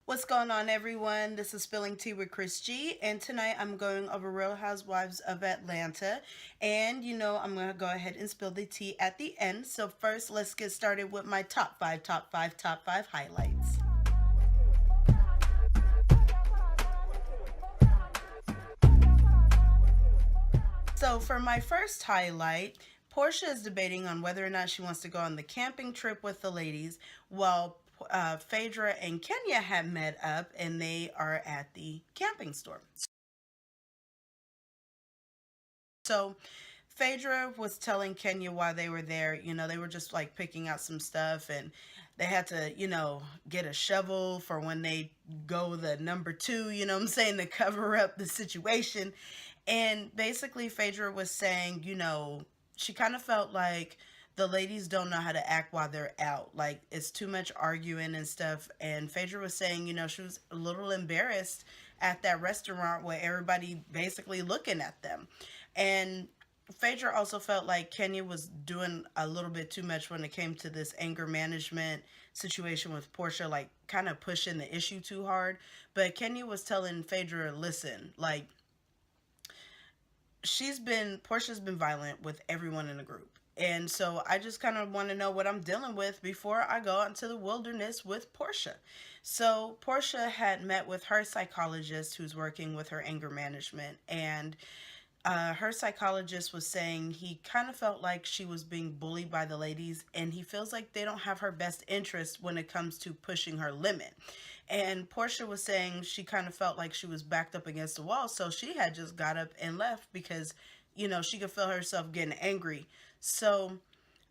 What's going on, everyone? This is Spilling Tea with Chris G, and tonight I'm going over Real Housewives of Atlanta. And I'm going to go ahead and spill the tea at the end. So, first, let's get started with my top five highlights. So, for my first highlight, Porsha is debating on whether or not she wants to go on the camping trip with the ladies, while Phaedra and Kenya have met up and they are at the camping store. So Phaedra was telling Kenya why they were there. They were just like picking out some stuff and they had to, get a shovel for when they go the number two, what I'm saying, to cover up the situation. And basically, Phaedra was saying, she kind of felt like the ladies don't know how to act while they're out. Like, it's too much arguing and stuff. And Phaedra was saying, she was a little embarrassed at that restaurant where everybody basically looking at them. And Phaedra also felt like Kenya was doing a little bit too much when it came to this anger management situation with Porsha, like kind of pushing the issue too hard. But Kenya was telling Phaedra, listen, like, Portia's been violent with everyone in the group. And so I just kind of want to know what I'm dealing with before I go out into the wilderness with Porsha. So Porsha had met with her psychologist who's working with her anger management, and her psychologist was saying he kind of felt like she was being bullied by the ladies, and he feels like they don't have her best interest when it comes to pushing her limit. And Porsha was saying she kind of felt like she was backed up against the wall, so she had just got up and left because, she could feel herself getting angry. So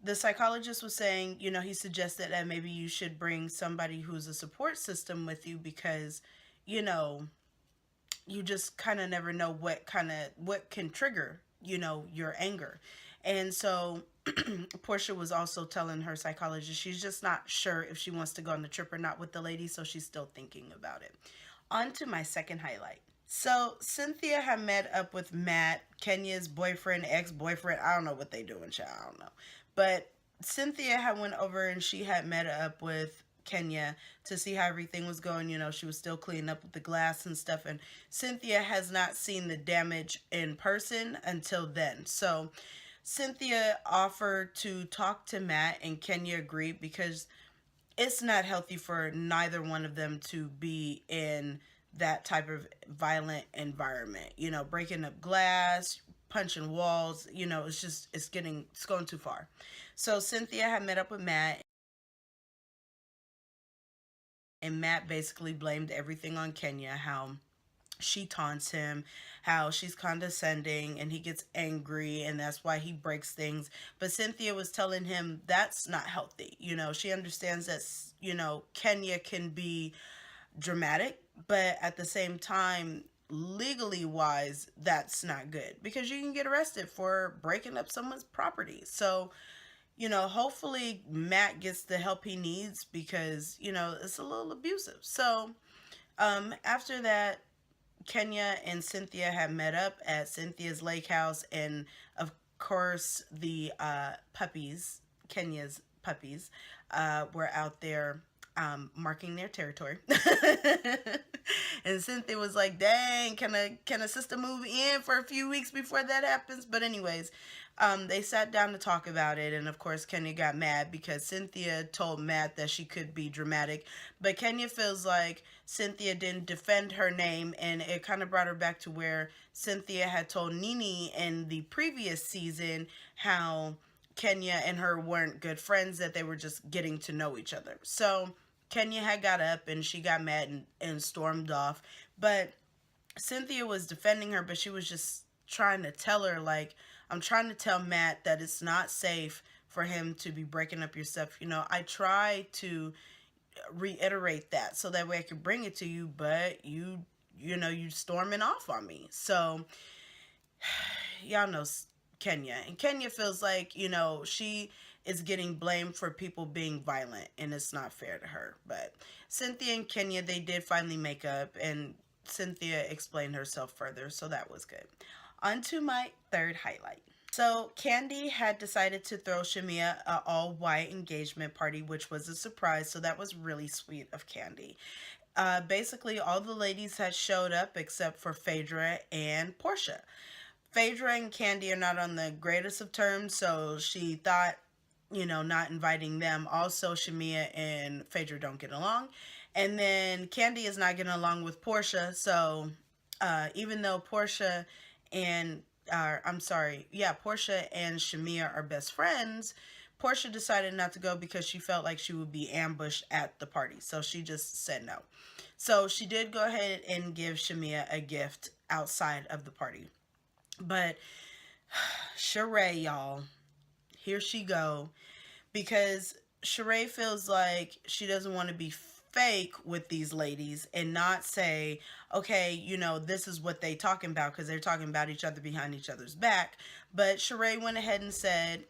the psychologist was saying, he suggested that maybe you should bring somebody who's a support system with you because, you know, you just kind of never know what can trigger your anger. And so Porsha was also telling her psychologist she's just not sure if she wants to go on the trip or not with the lady, so she's still thinking about it. On to my second highlight. So Cynthia had met up with Matt, Kenya's boyfriend, ex-boyfriend. I don't know what they doing, child. I don't know. But Cynthia had went over and she had met up with Kenya to see how everything was going. She was still cleaning up with the glass and stuff. And Cynthia has not seen the damage in person until then. So Cynthia offered to talk to Matt, and Kenya agreed because it's not healthy for neither one of them to be in that type of violent environment. Breaking up glass, punching walls, it's going too far. So Cynthia had met up with Matt, and Matt basically blamed everything on Kenya, how she taunts him, how she's condescending, and he gets angry, and that's why he breaks things. But Cynthia was telling him that's not healthy. She understands that, Kenya can be dramatic, but at the same time, legally wise, that's not good because you can get arrested for breaking up someone's property. So, hopefully Matt gets the help he needs because, it's a little abusive. So, after that, Kenya and Cynthia had met up at Cynthia's lake house, and of course, the puppies, Kenya's puppies, were out there marking their territory. And Cynthia was like, "Dang, can a sister move in for a few weeks before that happens?" But anyways, they sat down to talk about it, and of course, Kenya got mad because Cynthia told Matt that she could be dramatic, but Kenya feels like Cynthia didn't defend her name, and it kind of brought her back to where Cynthia had told Nene in the previous season how Kenya and her weren't good friends, that they were just getting to know each other. So Kenya had got up and she got mad and stormed off. But Cynthia was defending her, but she was just trying to tell her, like, I'm trying to tell Matt that it's not safe for him to be breaking up your stuff. I try to reiterate that so that way I could bring it to you, but you storming off on me. So y'all know Kenya, and Kenya feels like she is getting blamed for people being violent, and it's not fair to her. But Cynthia and Kenya, they did finally make up, and Cynthia explained herself further, so that was good. On to my third highlight. So Kandi had decided to throw Shamea an all-white engagement party, which was a surprise, so that was really sweet of Kandi. Basically, all the ladies had showed up except for Phaedra and Porsha. Phaedra and Kandi are not on the greatest of terms, so she thought, not inviting them. Also, Shamea and Phaedra don't get along. And then Kandi is not getting along with Porsha, so even though and Porsha and Shamea are best friends, Porsha decided not to go because she felt like she would be ambushed at the party. So she just said no. So she did go ahead and give Shamea a gift outside of the party. But Sheree, y'all, here she go. Because Sheree feels like she doesn't want to be fake with these ladies and not say, okay, this is what they talking about, because they're talking about each other behind each other's back. But Sheree went ahead and said,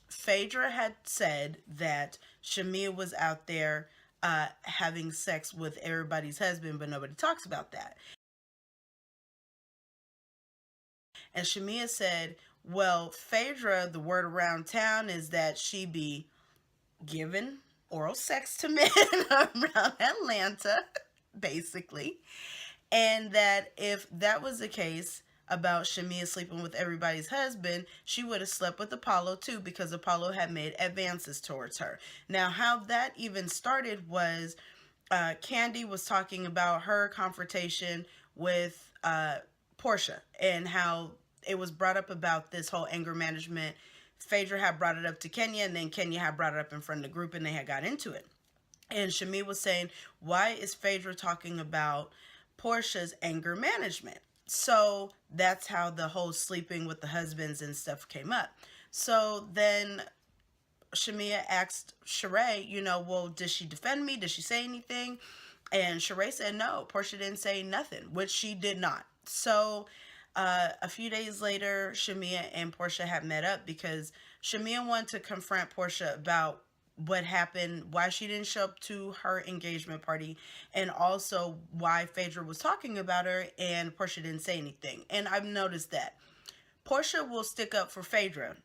Phaedra had said that Shamea was out there having sex with everybody's husband, but nobody talks about that. And Shamea said, well, Phaedra, the word around town is that she be giving oral sex to men around Atlanta, basically. And that if that was the case about Shamea sleeping with everybody's husband, she would have slept with Apollo too, because Apollo had made advances towards her. Now, how that even started was Kandi was talking about her confrontation with Porsha, and how it was brought up about this whole anger management. Phaedra had brought it up to Kenya, and then Kenya had brought it up in front of the group, and they had got into it. And Shamea was saying, why is Phaedra talking about Porsha's anger management? So that's how the whole sleeping with the husbands and stuff came up. So then Shamea asked Sheree, well, did she defend me? Did she say anything? And Sheree said no, Porsha didn't say nothing, which she did not. So a few days later, Shamea and Porsha had met up because Shamea wanted to confront Porsha about what happened, why she didn't show up to her engagement party, and also why Phaedra was talking about her and Porsha didn't say anything. And I've noticed that Porsha will stick up for Phaedra,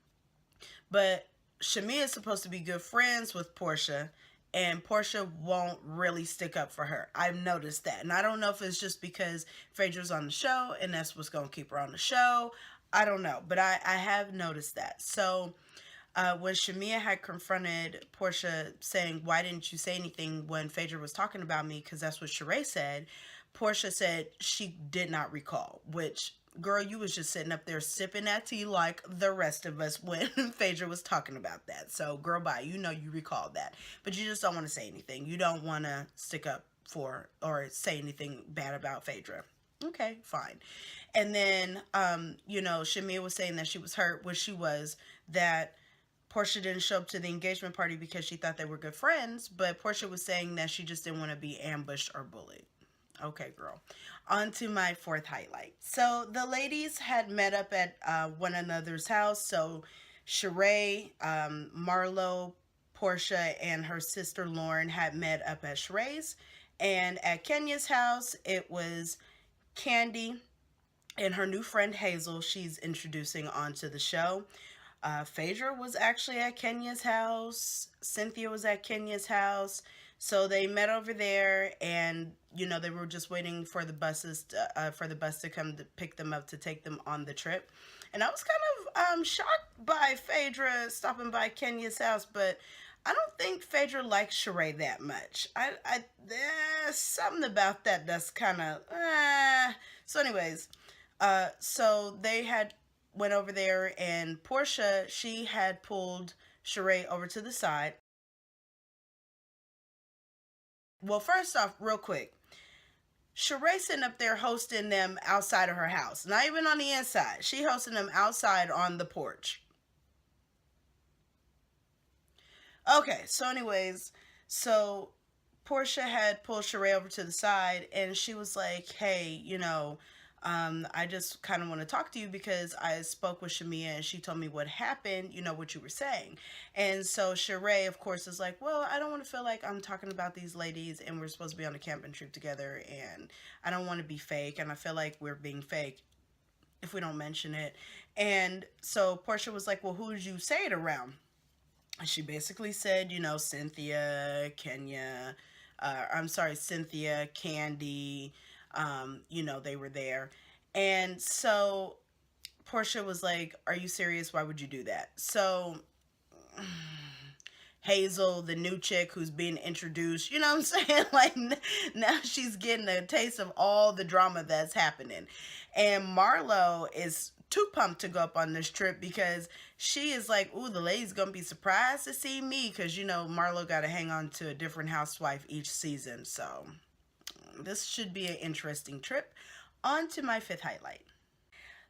but Shamea is supposed to be good friends with Porsha, and Porsha won't really stick up for her. I've noticed that. And I don't know if it's just because Phaedra's on the show and that's what's going to keep her on the show. I don't know. But I have noticed that. So when Shamea had confronted Porsha saying, why didn't you say anything when Phaedra was talking about me? Because that's what Sheree said. Porsha said she did not recall, which, girl, you was just sitting up there sipping that tea like the rest of us when Phaedra was talking about that. So, girl, bye. You recall that. But you just don't want to say anything. You don't want to stick up for or say anything bad about Phaedra. Okay, fine. And then, Shamea was saying that she was hurt, which she was, that Porsha didn't show up to the engagement party because she thought they were good friends, but Porsha was saying that she just didn't want to be ambushed or bullied. Okay, girl. On to my fourth highlight. So the ladies had met up at one another's house. So Sheree, Marlo, Porsha, and her sister Lauren had met up at Sheree's. And at Kenya's house, it was Kandi and her new friend Hazel. She's introducing onto the show. Phaedra was actually at Kenya's house. Cynthia was at Kenya's house. So they met over there, and they were just waiting for the bus to come to pick them up to take them on the trip. And I was kind of shocked by Phaedra stopping by Kenya's house, but I don't think Phaedra likes Sheree that much. There's something about that that's kind of So anyways, so they had went over there, and Porsha, she had pulled Sheree over to the side. Well, first off, real quick, Sheree sitting up there hosting them outside of her house. Not even on the inside. She hosting them outside on the porch. Okay, so anyways, so Porsha had pulled Sheree over to the side, and she was like, hey, I just kind of want to talk to you because I spoke with Shamea and she told me what happened, what you were saying. And so Sheree, of course, is like, well, I don't want to feel like I'm talking about these ladies and we're supposed to be on a camping trip together, and I don't want to be fake, and I feel like we're being fake if we don't mention it. And so Porsha was like, well, who did you say it around? And she basically said, Cynthia, Kenya, I'm sorry, Cynthia, Kandi, they were there. And so Porsha was like, "Are you serious? Why would you do that?" So Hazel, the new chick who's being introduced, you know what I'm saying? Like now she's getting a taste of all the drama that's happening. And Marlo is too pumped to go up on this trip because she is like, "Ooh, the lady's gonna be surprised to see me," because Marlo got to hang on to a different housewife each season. So this should be an interesting trip. On to my fifth highlight.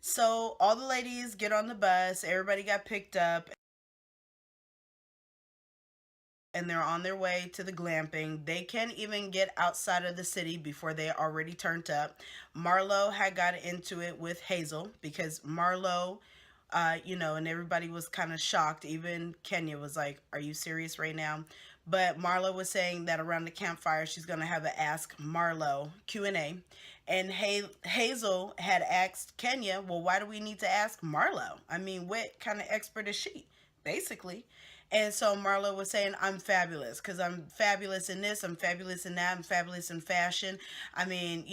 So all the ladies get on the bus. Everybody got picked up and they're on their way to the glamping. They can't even get outside of the city before they already turned up. Marlo had got into it with Hazel because Marlo, and everybody was kind of shocked. Even Kenya was like, "Are you serious right now?" But Marlo was saying that around the campfire, she's going to have an Ask Marlo Q&A. And Hazel had asked Kenya, "Well, why do we need to ask Marlo? I mean, what kind of expert is she?" Basically. And so Marlo was saying, "I'm fabulous because I'm fabulous in this, I'm fabulous in that, I'm fabulous in fashion. I mean,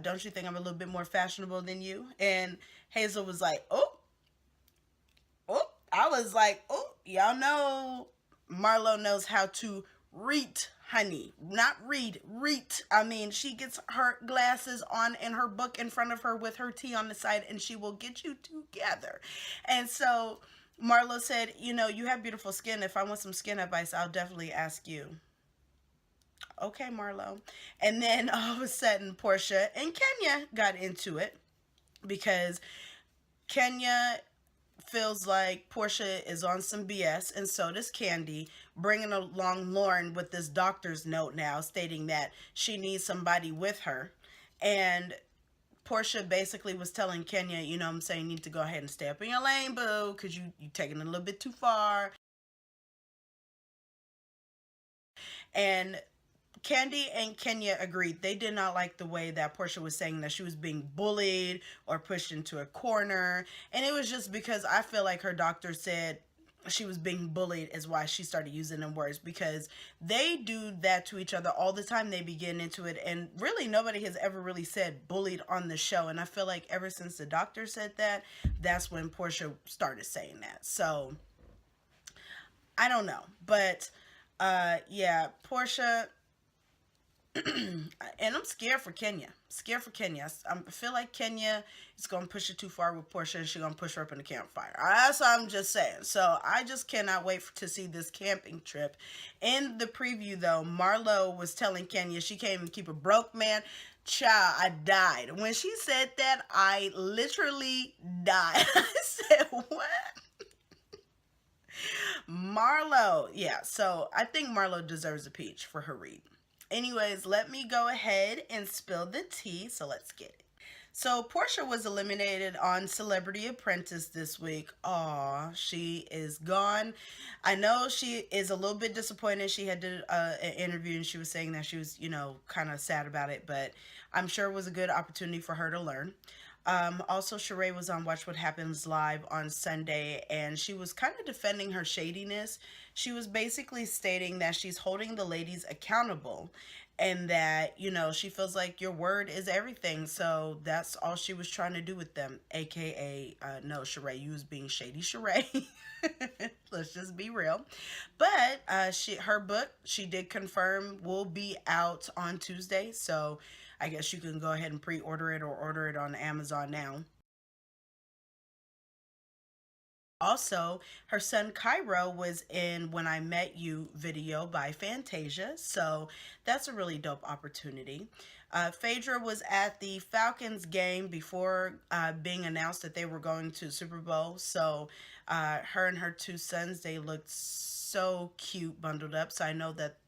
don't you think I'm a little bit more fashionable than you?" And Hazel was like, "Oh, oh." I was like, "Oh, y'all know Marlo knows how to read, honey. Not read, read." I mean, she gets her glasses on and her book in front of her with her tea on the side, and she will get you together. And so Marlo said, "You have beautiful skin. If I want some skin advice, I'll definitely ask you." Okay, Marlo. And then all of a sudden, Porsha and Kenya got into it because Kenya feels like Porsha is on some BS, and so does Kandi, bringing along Lauren with this doctor's note now stating that she needs somebody with her. And Porsha basically was telling Kenya, what I'm saying, you need to go ahead and stay up in your lane, boo, because you taking it a little bit too far. And Kandi and Kenya agreed. They did not like the way that Porsha was saying that she was being bullied or pushed into a corner. And it was just because I feel like her doctor said she was being bullied is why she started using them words, because they do that to each other all the time. They begin into it, and really nobody has ever really said bullied on the show. And I feel like ever since the doctor said that, that's when Porsha started saying that. So I don't know, but yeah, Porsha, and I'm scared for Kenya. Scared for Kenya. I feel like Kenya is gonna push it too far with Porsha, and she's gonna push her up in the campfire. That's what I'm just saying. So I just cannot wait to see this camping trip. In the preview, though, Marlo was telling Kenya she can't even keep a broke man. Child, I died when she said that. I literally died. I said, "What?" Marlo, yeah. So I think Marlo deserves a peach for her read. Anyways, let me go ahead and spill the tea. So let's get it. So Porsha was eliminated on Celebrity Apprentice this week. Aw, she is gone. I know she is a little bit disappointed. She had did an interview and she was saying that she was, kind of sad about it, but I'm sure it was a good opportunity for her to learn. Also, Sheree was on Watch What Happens Live on Sunday, and she was kind of defending her shadiness. She was basically stating that she's holding the ladies accountable and that, she feels like your word is everything. So that's all she was trying to do with them, aka, no, Sheree, you was being shady, Sheree. Let's just be real. But her book, she did confirm, will be out on Tuesday. So I guess you can go ahead and pre-order it or order it on Amazon now. Also, her son Cairo was in When I Met You video by Fantasia, so that's a really dope opportunity. Phaedra was at the Falcons game before being announced that they were going to Super Bowl, so her and her two sons, they looked so cute bundled up, so I know that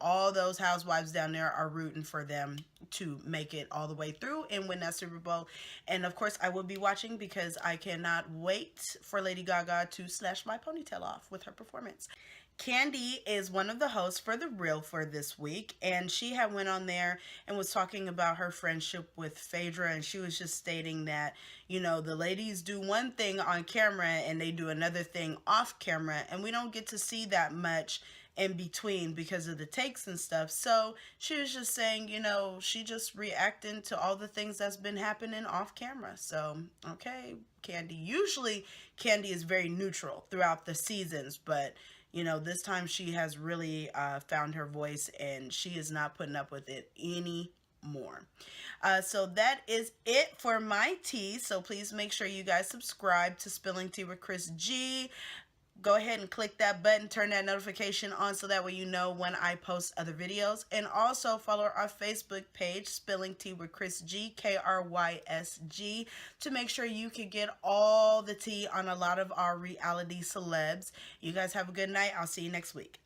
all those housewives down there are rooting for them to make it all the way through and win that Super Bowl. And of course, I will be watching because I cannot wait for Lady Gaga to slash my ponytail off with her performance. Kandi is one of the hosts for The Real for this week, and she had went on there and was talking about her friendship with Phaedra, and she was just stating that, the ladies do one thing on camera and they do another thing off camera, and we don't get to see that much in between because of the takes and stuff. So she was just saying, she just reacting to all the things that's been happening off camera. So, okay, Kandi. Usually, Kandi is very neutral throughout the seasons, but this time she has really found her voice and she is not putting up with it anymore. So that is it for my tea. So please make sure you guys subscribe to Spilling Tea with Chris G. Go ahead and click that button, turn that notification on so that way you know when I post other videos. And also follow our Facebook page, Spilling Tea with Chris G, KRYSG, to make sure you can get all the tea on a lot of our reality celebs. You guys have a good night. I'll see you next week.